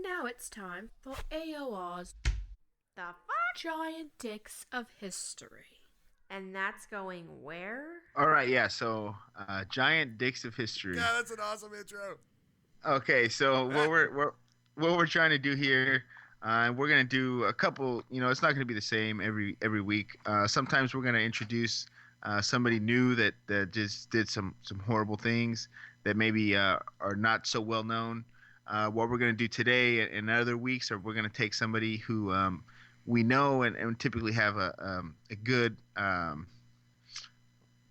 Now it's time for AOR's The fuck? Giant Dicks of History. And that's going where? All right, yeah. So, giant dicks of history. Yeah, that's an awesome intro. Okay, so what we're trying to do here, we're gonna do a couple. It's not gonna be the same every week. Sometimes we're gonna introduce somebody new that just did some horrible things that maybe are not so well known. What we're gonna do today and other weeks are we're gonna take somebody who we know and typically have a good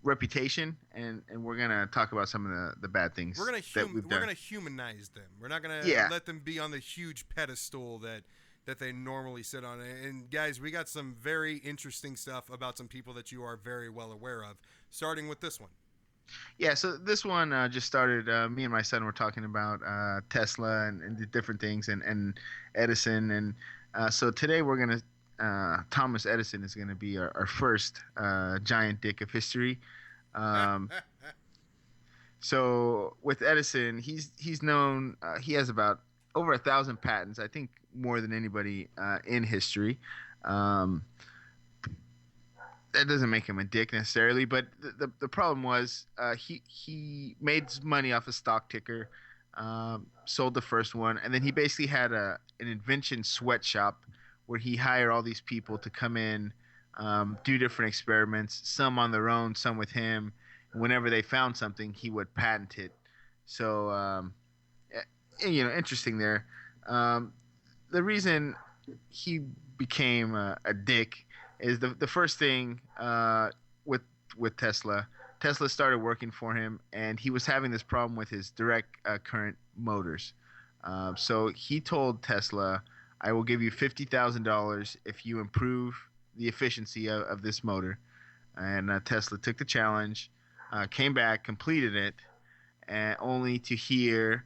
reputation, and we're gonna talk about some of the bad things We're that we've done. gonna humanize them. We're not gonna Yeah. let them be on the huge pedestal that they normally sit on. And guys, we got some very interesting stuff about some people that you are very well aware of. Starting with this one. Yeah, so this one just started. Me and my son were talking about Tesla and the different things, and Edison, and so today we're gonna Thomas Edison is gonna be our first giant dick of history. Um, so with Edison, he's known. He has about over 1,000 patents. I think more than anybody in history. Um, that doesn't make him a dick necessarily, but the problem was he made money off a stock ticker, sold the first one, and then he basically had an invention sweatshop where he hired all these people to come in, do different experiments, some on their own, some with him. Whenever they found something, he would patent it. So interesting there. The reason he became a dick is the first thing with Tesla. Tesla started working for him, and he was having this problem with his direct current motors. So he told Tesla, "I will give you $50,000 if you improve the efficiency of this motor." And Tesla took the challenge, came back, completed it, and only to hear,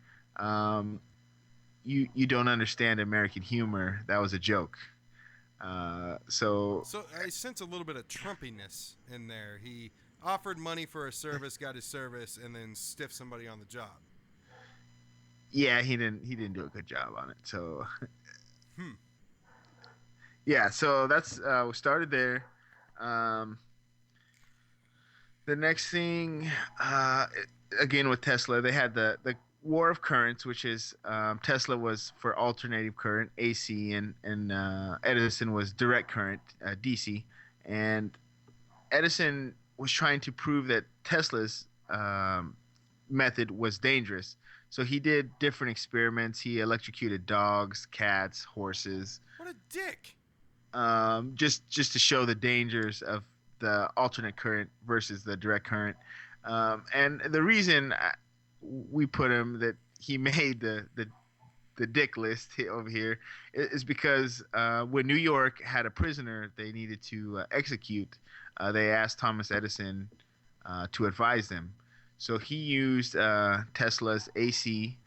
"You don't understand American humor. That was a joke." So I sense a little bit of Trumpiness in there. He offered money for a service, got his service, and then stiffed somebody on the job. yeah, he didn't do a good job on it. So yeah, so that's we started there. The next thing, again with Tesla, they had the war of currents, which is Tesla was for alternating current AC, and Edison was direct current DC, and Edison was trying to prove that Tesla's method was dangerous. So he did different experiments. He electrocuted dogs, cats, horses, What a dick! just to show the dangers of the alternate current versus the direct current. And the reason we put him that he made the dick list over here is because when New York had a prisoner they needed to execute, they asked Thomas Edison to advise them. So he used Tesla's AC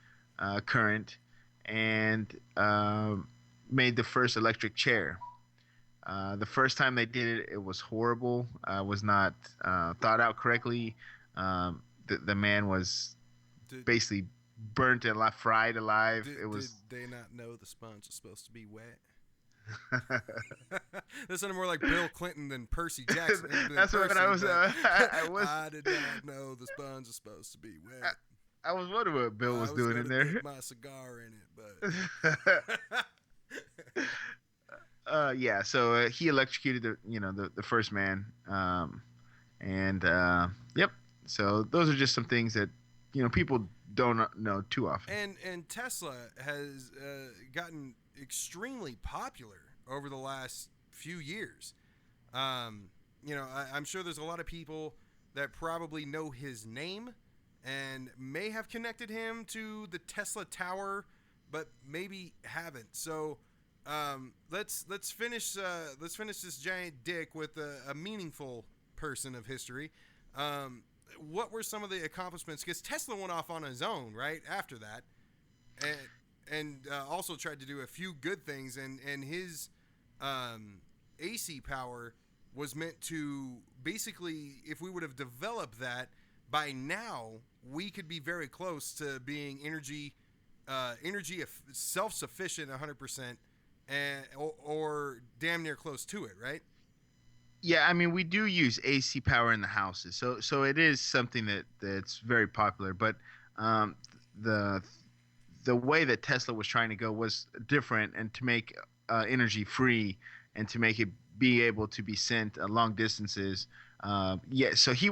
current and made the first electric chair. The first time they did it, it was horrible. Was not thought out correctly. The man was basically burnt and fried alive. Did they not know the sponge is supposed to be wet? That sounded more like Bill Clinton than Percy Jackson. That's what I was. I did not know the sponge is supposed to be wet. I was wondering what Bill was doing in gonna there. dip my cigar in it, but Yeah, so he electrocuted the first man, and yep. So those are just some things that people don't know too often. and Tesla has gotten extremely popular over the last few years. I'm sure there's a lot of people that probably know his name and may have connected him to the Tesla Tower, but maybe haven't. So let's finish this giant dick with a meaningful person of history. What were some of the accomplishments? Because Tesla went off on his own right after that, and also tried to do a few good things. And his AC power was meant to basically, if we would have developed that by now, we could be very close to being energy energy self-sufficient 100%, and or damn near close to it, right? Yeah, I mean, we do use AC power in the houses, so it is something that's very popular. But um, the the way that Tesla was trying to go was different, and to make energy free and to make it be able to be sent long distances. Yeah, so he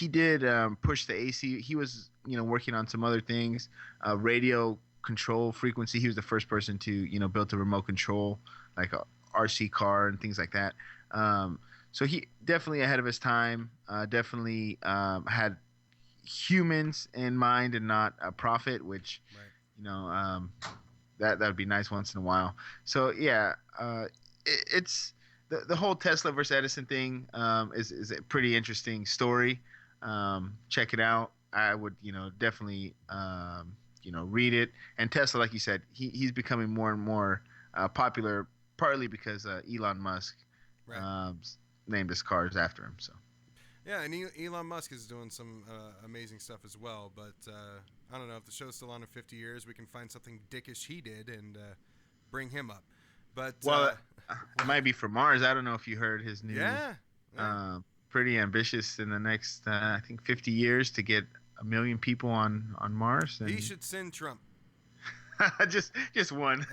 did push the AC. He was working on some other things, radio control frequency. He was the first person to build a remote control like a RC car and things like that. So he definitely ahead of his time. Definitely had humans in mind and not a profit, which Right. that would be nice once in a while. So yeah, it's the whole Tesla versus Edison thing is a pretty interesting story. Check it out. I would definitely read it. And Tesla, like you said, he's becoming more and more popular, partly because Elon Musk Right. named his cars after him. So. Yeah, and Elon Musk is doing some amazing stuff as well. But I don't know if the show's still on in 50 years, we can find something dickish he did and bring him up. But Well, it might be for Mars. I don't know if you heard his new. yeah. Pretty ambitious in the next, I think, 50 years to get 1 million people on Mars. And He should send Trump. just one.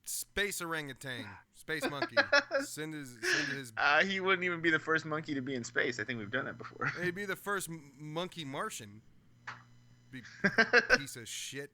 Space orangutan, space monkey. Send his. He wouldn't even be the first monkey to be in space. I think we've done that before. He'd be the first monkey Martian. Be piece of shit.